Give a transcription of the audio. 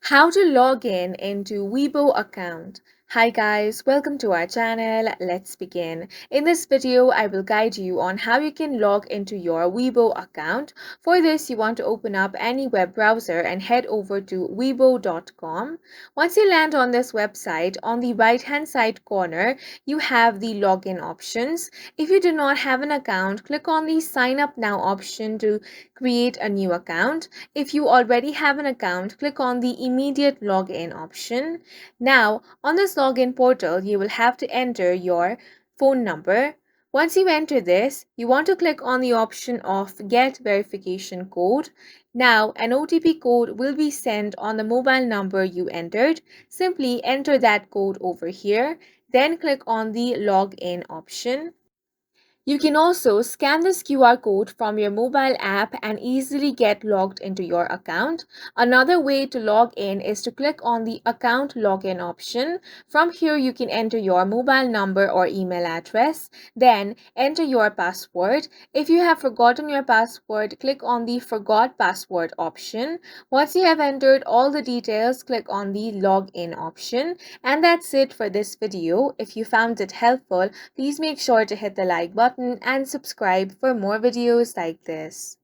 How to log in into Weibo account. Hi guys, welcome to our channel. Let's begin. In this video, I will guide you on how you can log into your Weibo account. For this, you want to open up any web browser and head over to weibo.com. Once you land on this website, on the right hand side corner, you have the login options. If you do not have an account, click on the sign up now option to create a new account. If you already have an account, click on the immediate login option. Now, on this login portal, you will have to enter your phone number. Once you enter this, you want to click on the option of Get Verification Code. Now, an OTP code will be sent on the mobile number you entered. Simply enter that code over here, then click on the Login option. You can also scan this QR code from your mobile app and easily get logged into your account. Another way to log in is to click on the account login option. From here, you can enter your mobile number or email address, then enter your password. If you have forgotten your password, click on the forgot password option. Once you have entered all the details, click on the login option. And that's it for this video. If you found it helpful, please make sure to hit the like button and subscribe for more videos like this.